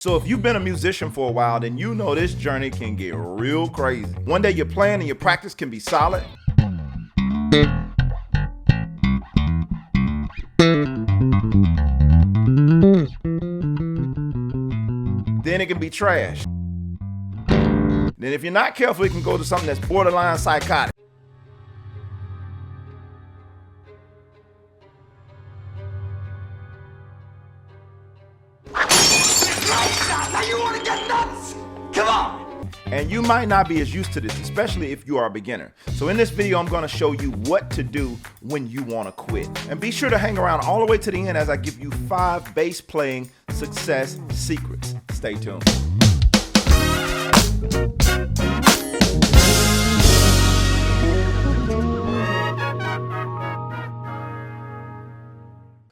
So if you've been a musician for a while, then you know this journey can get real crazy. One day you're playing and your practice can be solid. Then it can be trash. Then if you're not careful, it can go to something that's borderline psychotic. Now you want to get nuts? Come on! And you might not be as used to this, especially if you are a beginner. So in this video, I'm going to show you what to do when you want to quit. And be sure to hang around all the way to the end as I give you 5 bass playing success secrets. Stay tuned.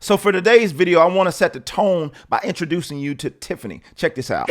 So for today's video, I want to set the tone by introducing you to Tiffany. Check this out.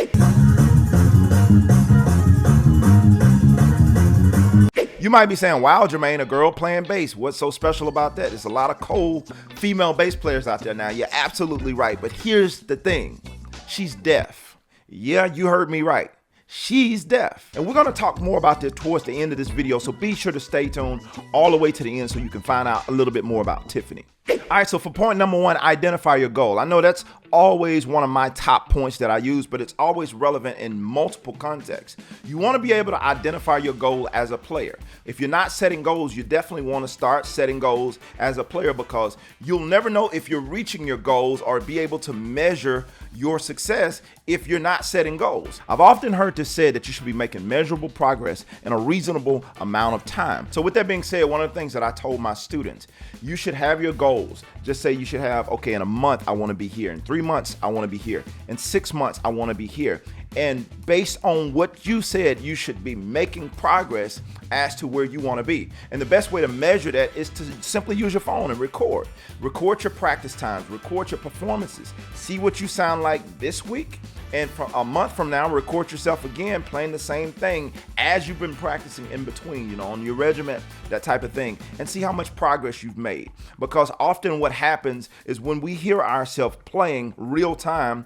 You might be saying, wow, Jermaine, a girl playing bass. What's so special about that? There's a lot of cool female bass players out there now. You're absolutely right. But here's the thing. She's deaf. Yeah, you heard me right. She's deaf. And we're going to talk more about this towards the end of this video. So be sure to stay tuned all the way to the end so you can find out a little bit more about Tiffany. All right, so for point number 1, identify your goal. I know that's always one of my top points that I use, but it's always relevant in multiple contexts. You want to be able to identify your goal as a player. If you're not setting goals, you definitely want to start setting goals as a player, because you'll never know if you're reaching your goals or be able to measure your success if you're not setting goals. I've often heard this said that you should be making measurable progress in a reasonable amount of time. So with that being said, one of the things that I told my students, you should have your goals. Just say you should have, okay, in a month, I want to be here. In 3 months, I want to be here. In 6 months, I want to be here. And based on what you said, you should be making progress as to where you want to be. And the best way to measure that is to simply use your phone and record. Record your practice times, record your performances. See what you sound like this week. And from a month from now, record yourself again playing the same thing as you've been practicing in between, on your regiment, that type of thing, and see how much progress you've made. Because often what happens is when we hear ourselves playing real time,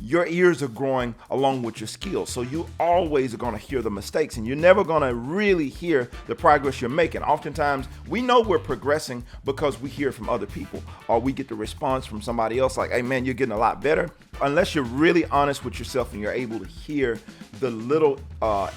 your ears are growing along with your skills. So you always are going to hear the mistakes, and you're never going to really hear the progress you're making. Oftentimes, we know we're progressing because we hear from other people, or we get the response from somebody else like, hey man, you're getting a lot better. Unless you're really honest with yourself and you're able to hear the little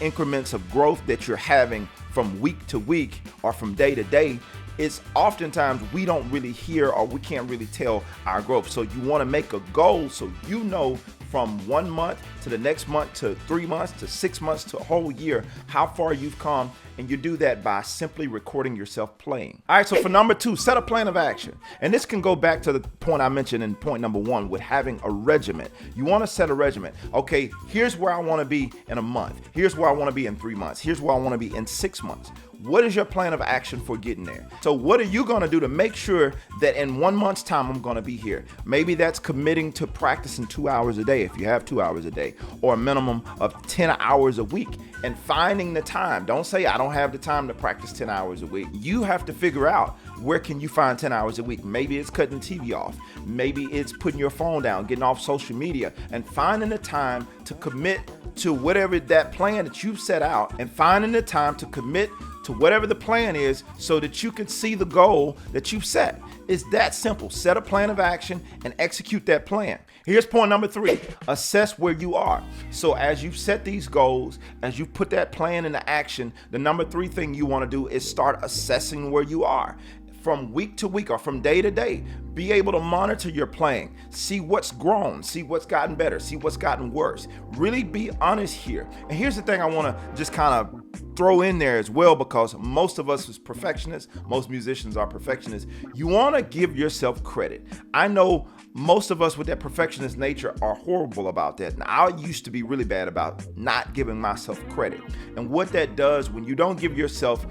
increments of growth that you're having from week to week or from day to day, it's oftentimes we don't really hear, or we can't really tell our growth. So you want to make a goal so you know from 1 month to the next month to 3 months to 6 months to a whole year how far you've come. And you do that by simply recording yourself playing. All right, so for number 2, set a plan of action. And this can go back to the point I mentioned in point number 1 with having a regiment. You want to set a regiment. Okay, here's where I want to be in a month. Here's where I want to be in 3 months. Here's where I want to be in 6 months. What is your plan of action for getting there? So what are you going to do to make sure that in 1 month's time, I'm going to be here? Maybe that's committing to practicing 2 hours a day if you have 2 hours a day, or a minimum of 10 hours a week, and finding the time. Don't say, I don't have the time to practice 10 hours a week. You have to figure out, where can you find 10 hours a week? Maybe it's cutting TV off. Maybe it's putting your phone down, getting off social media, and finding the time to commit to whatever that plan that you've set out, and finding the time to commit to whatever the plan is so that you can see the goal that you've set. It's that simple. Set a plan of action and execute that plan. Here's point number 3, assess where you are. So as you've set these goals, as you put that plan into action, the number 3 thing you want to do is start assessing where you are. From week to week or from day to day, be able to monitor your playing, see what's grown, see what's gotten better, see what's gotten worse. Really be honest here. And here's the thing I want to just kind of throw in there as well, because most of us as perfectionists, most musicians are perfectionists. You want to give yourself credit. I know most of us with that perfectionist nature are horrible about that. And I used to be really bad about not giving myself credit. And what that does, when you don't give yourself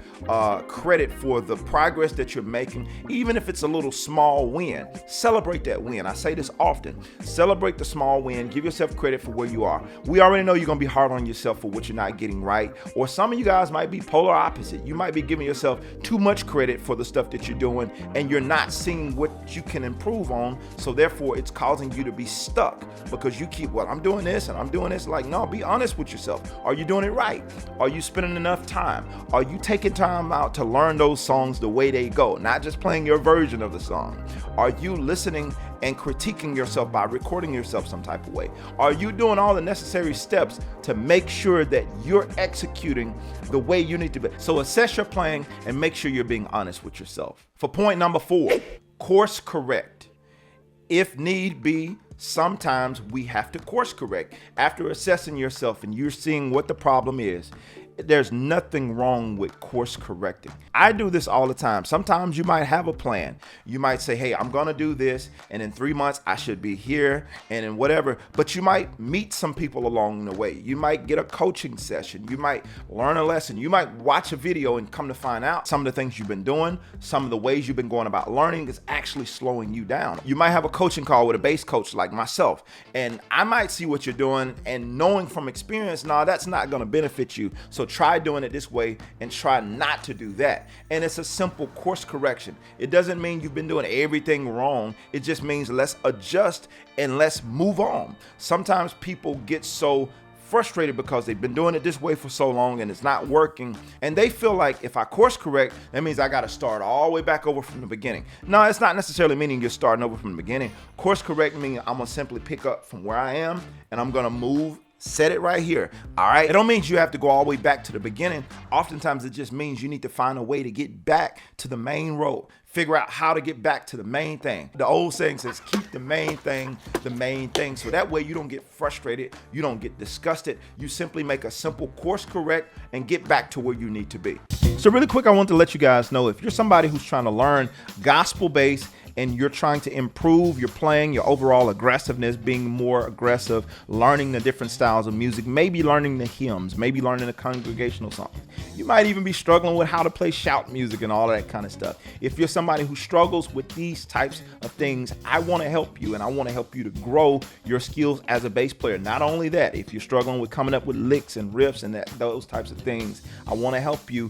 credit for the progress that you're making, even if it's a little small win, celebrate that win. I say this often. Celebrate the small win. Give yourself credit for where you are. We already know you're going to be hard on yourself for what you're not getting right. Or some of you guys guys might be polar opposite. You might be giving yourself too much credit for the stuff that you're doing, and you're not seeing what you can improve on. So therefore, it's causing you to be stuck because you keep, well, I'm doing this and I'm doing this. Like, no, be honest with yourself. Are you doing it right? Are you spending enough time? Are you taking time out to learn those songs the way they go, not just playing your version of the song? Are you listening and critiquing yourself by recording yourself some type of way? Are you doing all the necessary steps to make sure that you're executing the way you need to be? So assess your playing and make sure you're being honest with yourself. For point number 4, course correct. If need be, sometimes we have to course correct. After assessing yourself and you're seeing what the problem is, there's nothing wrong with course correcting. I do this all the time. Sometimes you might have a plan. You might say, hey, I'm going to do this, and in 3 months I should be here, and in whatever. But you might meet some people along the way. You might get a coaching session. You might learn a lesson. You might watch a video and come to find out some of the things you've been doing, some of the ways you've been going about learning is actually slowing you down. You might have a coaching call with a bass coach like myself, and I might see what you're doing, and knowing from experience, no, that's not going to benefit you. So try doing it this way and try not to do that. And it's a simple course correction. It doesn't mean you've been doing everything wrong. It just means let's adjust and let's move on. Sometimes people get so frustrated because they've been doing it this way for so long and it's not working, and they feel like if I course correct, that means I got to start all the way back over from the beginning. No, it's not necessarily meaning you're starting over from the beginning. Course correct means I'm gonna simply pick up from where I am and I'm gonna move, set it right here. All right. It don't mean you have to go all the way back to the beginning. Oftentimes it just means you need to find a way to get back to the main road. Figure out how to get back to the main thing. The old saying says, keep the main thing the main thing. So that way you don't get frustrated. You don't get disgusted. You simply make a simple course correct and get back to where you need to be. So really quick, I want to let you guys know, if you're somebody who's trying to learn gospel bass and you're trying to improve your playing, your overall aggressiveness, being more aggressive, learning the different styles of music, maybe learning the hymns, maybe learning the congregational songs. You might even be struggling with how to play shout music and all that kind of stuff. If you're somebody who struggles with these types of things, I want to help you, and I want to help you to grow your skills as a bass player. Not only that, if you're struggling with coming up with licks and riffs and those types of things, I want to help you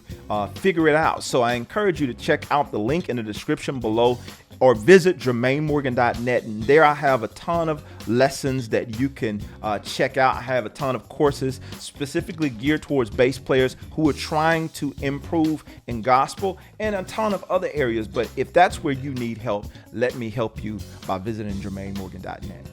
figure it out. So I encourage you to check out the link in the description below, or visit JermaineMorgan.net, and there I have a ton of lessons that you can check out. I have a ton of courses specifically geared towards bass players who are trying to improve in gospel, and a ton of other areas. But if that's where you need help, let me help you by visiting JermaineMorgan.net.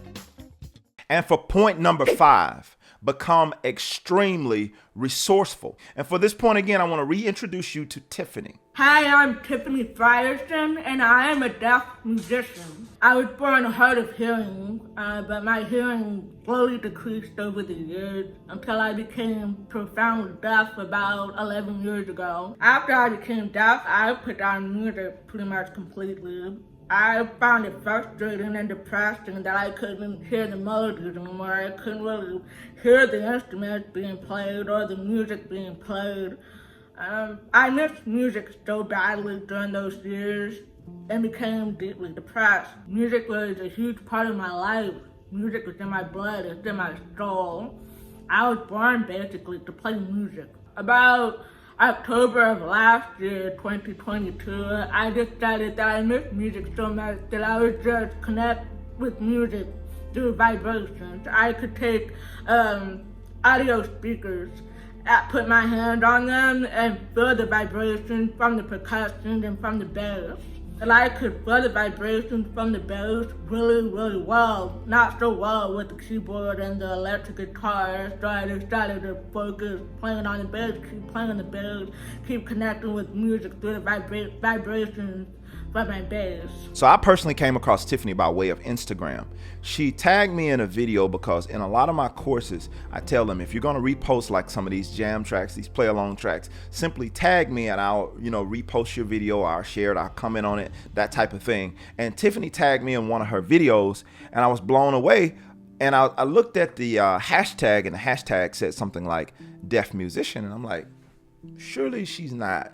And for point number 5, become extremely resourceful. And for this point, again, I want to reintroduce you to Tiffany. Hi, I'm Tiffany Frierson, and I am a deaf musician. I was born hard of hearing, but my hearing slowly decreased over the years until I became profoundly deaf about 11 years ago. After I became deaf, I put down music pretty much completely. I found it frustrating and depressing that I couldn't hear the melodies anymore. I couldn't really hear the instruments being played or the music being played. I missed music so badly during those years and became deeply depressed. Music was a huge part of my life. Music was in my blood, it's in my soul. I was born basically to play music. About October of last year, 2022, I decided that I missed music so much that I would just connect with music through vibrations. I could take audio speakers, put my hand on them and feel the vibrations from the percussion and from the bass. And I could feel the vibrations from the bass really, really well. Not so well with the keyboard and the electric guitar, so I decided to focus playing on the bass, keep playing the bass, keep connecting with music through the vibrations from my bass. So I personally came across Tiffany by way of Instagram. She tagged me in a video because in a lot of my courses, I tell them, if you're going to repost like some of these jam tracks, these play along tracks, simply tag me and I'll, repost your video, I'll share it, I'll comment on it, that type of thing. And Tiffany tagged me in one of her videos and I was blown away. And I looked at the hashtag, and the hashtag said something like deaf musician. And I'm like, surely she's not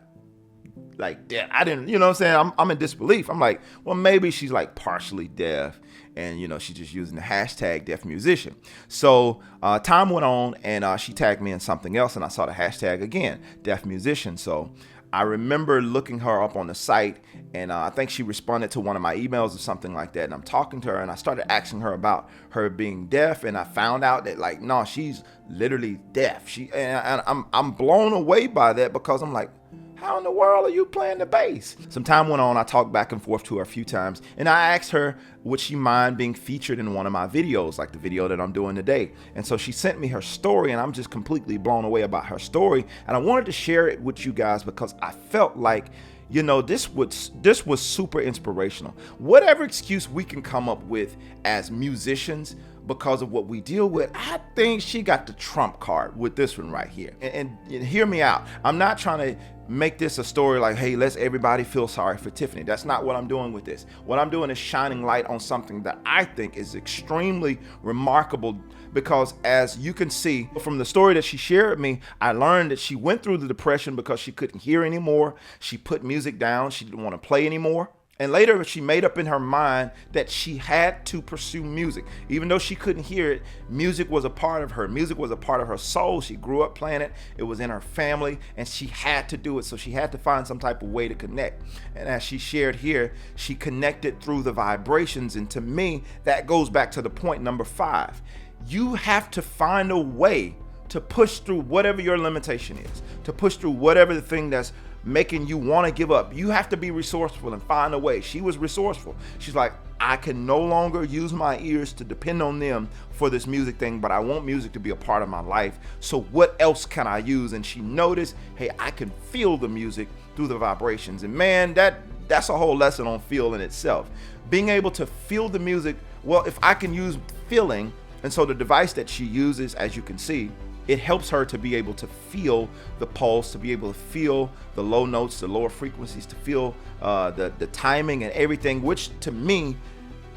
like deaf. I didn't, you know what I'm saying? I'm in disbelief. I'm like, well, maybe she's like partially deaf, and she's just using the hashtag deaf musician. So time went on, and she tagged me in something else, and I saw the hashtag again, deaf musician. So I remember looking her up on the site, and I think she responded to one of my emails or something like that. And I'm talking to her, and I started asking her about her being deaf, and I found out that like, no, she's literally deaf. And I'm blown away by that, because I'm like, how in the world are you playing the bass? Some time went on. I talked back and forth to her a few times, and I asked her, would she mind being featured in one of my videos, like the video that I'm doing today? And so she sent me her story, and I'm just completely blown away about her story. And I wanted to share it with you guys because I felt like, this was super inspirational. Whatever excuse we can come up with as musicians because of what we deal with, I think she got the trump card with this one right here. And hear me out. I'm not trying to make this a story like, hey, let's everybody feel sorry for Tiffany. That's not what I'm doing with this. What I'm doing is shining light on something that I think is extremely remarkable, because as you can see from the story that she shared with me, I learned that she went through the depression because she couldn't hear anymore. She put music down. She didn't want to play anymore. And later she made up in her mind that she had to pursue music. Even though she couldn't hear it, music was a part of her. Music was a part of her soul. She grew up playing it. It was in her family, and she had to do it. So she had to find some type of way to connect. And as she shared here, she connected through the vibrations. And to me, that goes back to the point number 5. You have to find a way to push through whatever your limitation is, to push through whatever the thing that's making you want to give up. You have to be resourceful and find a way. She was resourceful. She's like, I can no longer use my ears to depend on them for this music thing, but I want music to be a part of my life. So what else can I use? And she noticed, hey, I can feel the music through the vibrations. And man, that's a whole lesson on feel in itself. Being able to feel the music, well, if I can use feeling, and so the device that she uses, as you can see, it helps her to be able to feel the pulse, to be able to feel the low notes, the lower frequencies, to feel the timing and everything, which to me,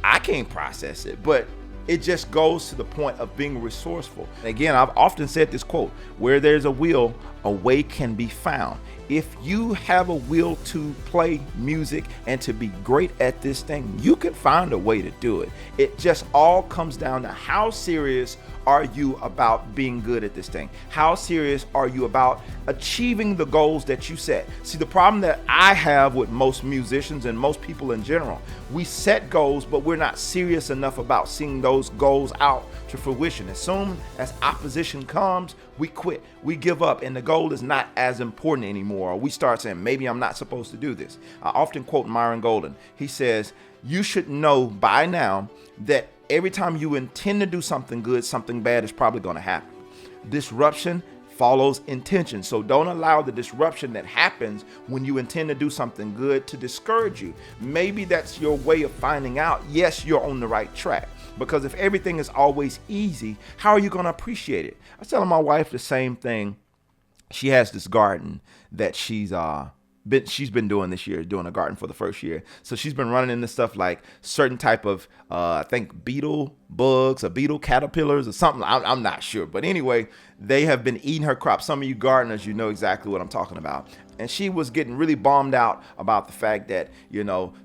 I can't process it, but it just goes to the point of being resourceful. And again, I've often said this quote, where there's a will, a way can be found. If you have a will to play music and to be great at this thing, you can find a way to do it. It just all comes down to how serious are you about being good at this thing? How serious are you about achieving the goals that you set? See, the problem that I have with most musicians and most people in general, we set goals, but we're not serious enough about seeing those goals out to fruition. As soon as opposition comes, we quit, we give up, and the goal is not as important anymore. Or we start saying, maybe I'm not supposed to do this. I often quote Myron Golden. He says, you should know by now that every time you intend to do something good, something bad is probably going to happen. Disruption follows intention. So don't allow the disruption that happens when you intend to do something good to discourage you. Maybe that's your way of finding out, yes, you're on the right track. Because if everything is always easy, how are you going to appreciate it? I was telling my wife the same thing. She has this garden that she's been doing this year, doing a garden for the first year. So she's been running into stuff like certain type of, I think beetle bugs or beetle caterpillars or something. I'm not sure. But anyway, they have been eating her crops. Some of you gardeners, you know exactly what I'm talking about. And she was getting really bummed out about the fact that,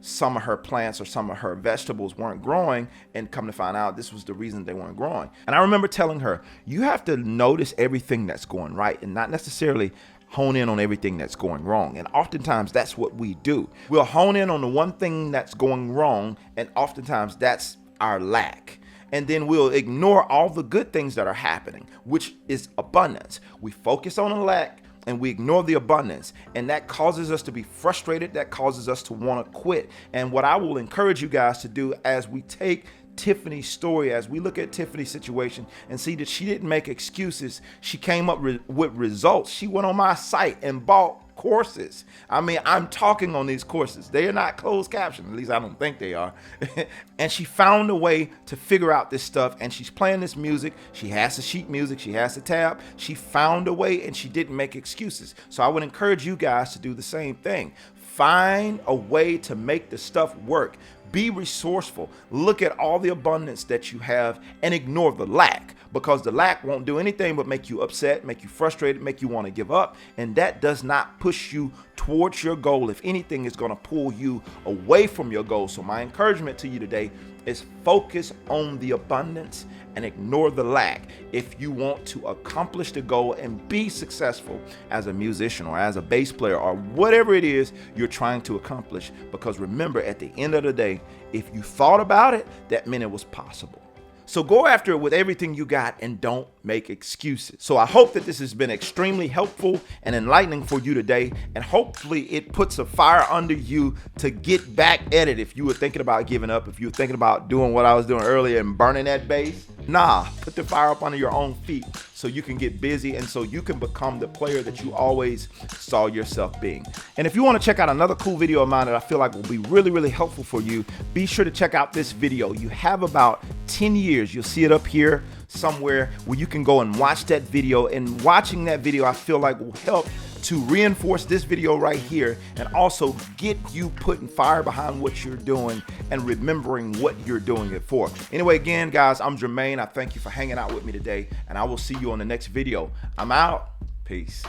some of her plants or some of her vegetables weren't growing, and come to find out this was the reason they weren't growing. And I remember telling her, you have to notice everything that's going right and not necessarily hone in on everything that's going wrong. And oftentimes that's what we do. We'll hone in on the one thing that's going wrong, and oftentimes that's our lack. And then we'll ignore all the good things that are happening, which is abundance. We focus on the lack and we ignore the abundance, and that causes us to be frustrated. That causes us to want to quit. And what I will encourage you guys to do as we take Tiffany's story, as we look at Tiffany's situation and see that she didn't make excuses, she came up with results. She went on my site and bought courses. I mean, I'm talking on these courses. They are not closed captioned. At least I don't think they are. And she found a way to figure out this stuff, and she's playing this music. She has the sheet music. She has the tab. She found a way, and she didn't make excuses. So I would encourage you guys to do the same thing. Find a way to make the stuff work. Be resourceful. Look at all the abundance that you have and ignore the lack, because the lack won't do anything but make you upset, make you frustrated, make you want to give up, and that does not push you towards your goal. If anything, it's going to pull you away from your goal. So my encouragement to you today is focus on the abundance and ignore the lack if you want to accomplish the goal and be successful as a musician or as a bass player or whatever it is you're trying to accomplish. Because remember, at the end of the day, if you thought about it, that meant it was possible. So go after it with everything you got and don't make excuses. So I hope that this has been extremely helpful and enlightening for you today. And hopefully it puts a fire under you to get back at it. If you were thinking about giving up, if you were thinking about doing what I was doing earlier and burning that bass, put the fire up under your own feet so you can get busy and so you can become the player that you always saw yourself being. And if you want to check out another cool video of mine that I feel like will be really, really helpful for you, be sure to check out this video. You have about 10 years. You'll see it up here somewhere where you can go and watch that video. And watching that video, I feel like will help to reinforce this video right here and also get you putting fire behind what you're doing and remembering what you're doing it for. Anyway, again, guys, I'm Jermaine. I thank you for hanging out with me today, and I will see you on the next video. I'm out. Peace.